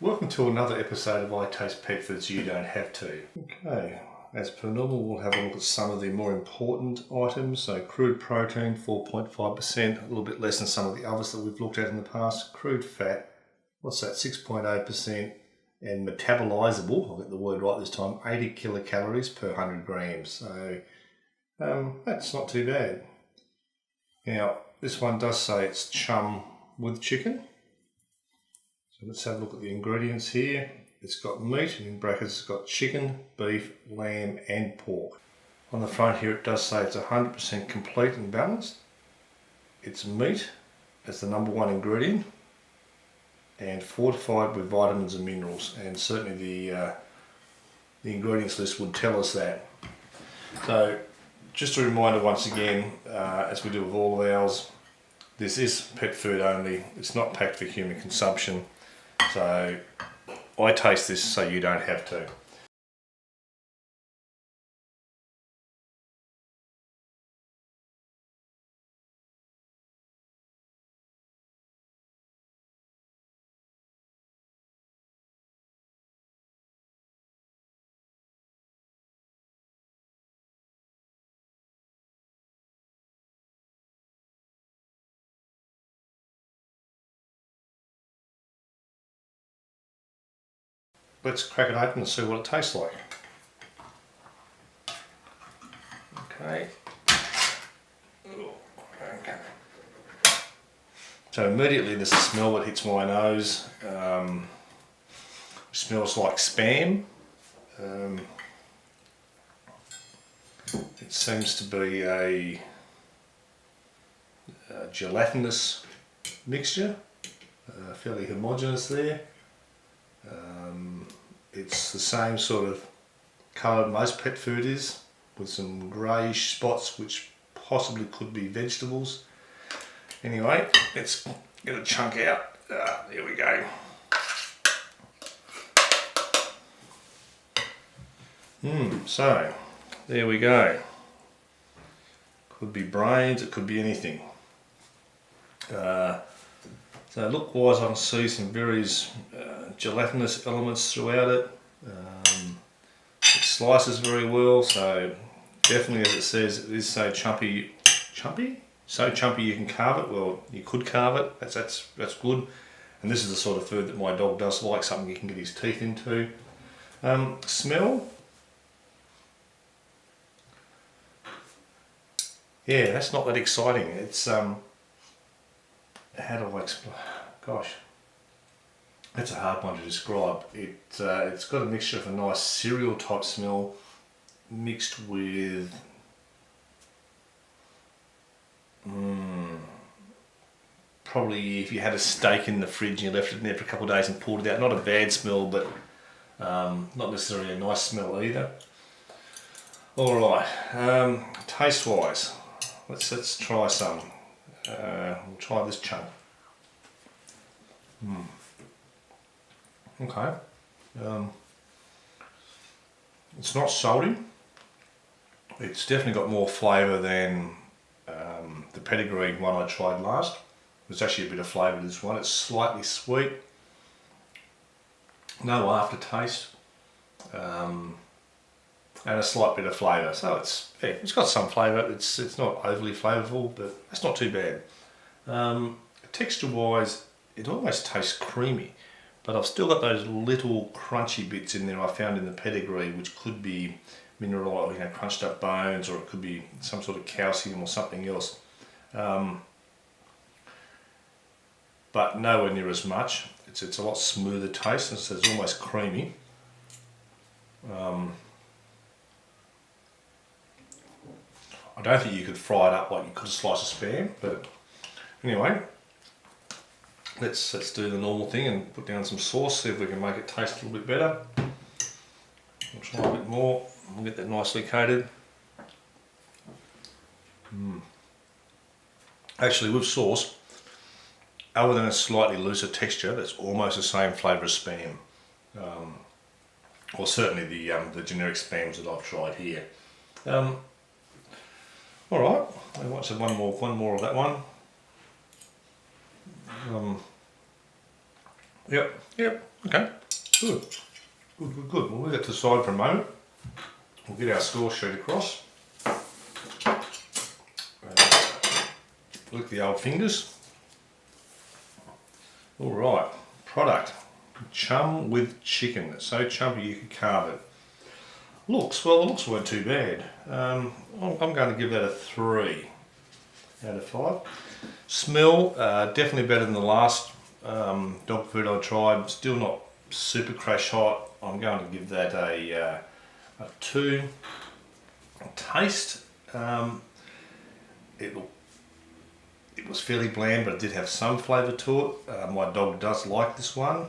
Welcome to another episode of I Taste Pet Foods You Don't Have To. Okay, as per normal, we'll have a look at some of the more important items. So crude protein, 4.5%, a little bit less than some of the others that we've looked at in the past. Crude fat, what's that, 6.8%. And metabolizable, I'll get the word right this time, 80 kilocalories per 100 grams. So that's not too bad. Now, this one does say it's chum with chicken. So let's have a look at the ingredients here. It's got meat, and in brackets it's got chicken, beef, lamb and pork. On the front here it does say it's 100% complete and balanced. It's meat as the number one ingredient and fortified with vitamins and minerals, and certainly the ingredients list would tell us that. So just a reminder once again, as we do with all of ours, this is pet food only. It's not packed for human consumption. So I taste this so you don't have to. Let's crack it open and see what it tastes like. Okay. So immediately there's a smell that hits my nose. It smells like Spam. It seems to be a gelatinous mixture, fairly homogeneous there. It's the same sort of colour most pet food is, with some greyish spots which possibly could be vegetables. Anyway, let's get a chunk out. There we go. So there we go. Could be brains, it could be anything. So look wise I can see some very gelatinous elements throughout it. It slices very well, so definitely, as it says, it is so chumpy, so chumpy you can carve it. Well, you could carve it, that's good. And this is the sort of food that my dog does like, something he can get his teeth into. Smell, yeah, that's not that exciting. It's how do I explain? Gosh, that's a hard one to describe. It's got a mixture of a nice cereal type smell mixed with probably if you had a steak in the fridge and you left it in there for a couple of days and pulled it out. Not a bad smell, but not necessarily a nice smell either. Alright, taste wise, let's try some. We'll try this chunk. Okay. It's not salty. It's definitely got more flavour than the pedigree one I tried last. There's actually a bit of flavour to this one. It's slightly sweet. No aftertaste. And a slight bit of flavour. So it's got some flavour. It's not overly flavourful, but it's not too bad. Texture wise, it almost tastes creamy, but I've still got those little crunchy bits in there I found in the pedigree, which could be mineral, crunched up bones, or it could be some sort of calcium or something else. But nowhere near as much. It's a lot smoother taste, and so it's almost creamy. I don't think you could fry it up like you could a slice of Spam, but anyway, let's do the normal thing and put down some sauce, see if we can make it taste a little bit better. We'll try a bit more, we'll get that nicely coated. Actually, with sauce, other than a slightly looser texture, that's almost the same flavour as Spam. Or certainly the generic Spams that I've tried here. Alright, I want to have one more of that one. Yep, okay. Good. Good. We'll leave that to the side for a moment. We'll get our score sheet across. Lick the old fingers. Alright, product. Chum with chicken. It's so chunky you could carve it. Looks, well, the looks weren't too bad. I'm going to give that a 3 out of 5. Smell, definitely better than the last dog food I tried. Still not super crash hot. I'm going to give that a 2. Taste, it was fairly bland, but it did have some flavour to it. My dog does like this one,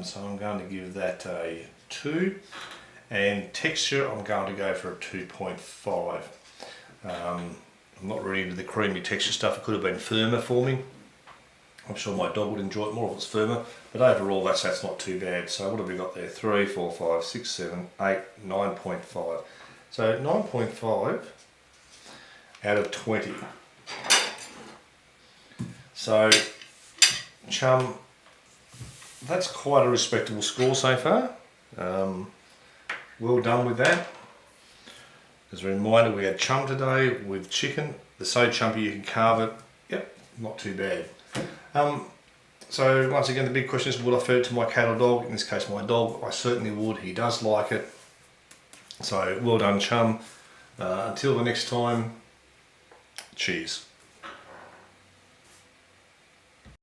so I'm going to give that a 2. And texture, I'm going to go for a 2.5. I'm not really into the creamy texture stuff. It could have been firmer for me. I'm sure my dog would enjoy it more if it's firmer, but overall that's not too bad. So what have we got there? 3, 4, 5, 6, 7, 8, 9.5. So 9.5 out of 20. So Chum, that's quite a respectable score so far. Well done with that. As a reminder, we had Chum today with chicken. They're so chumpy you can carve it. Yep, not too bad. So once again, the big question is, would I feed it to my cat or dog? In this case, my dog. I certainly would. He does like it. So well done, Chum. Until the next time, cheers.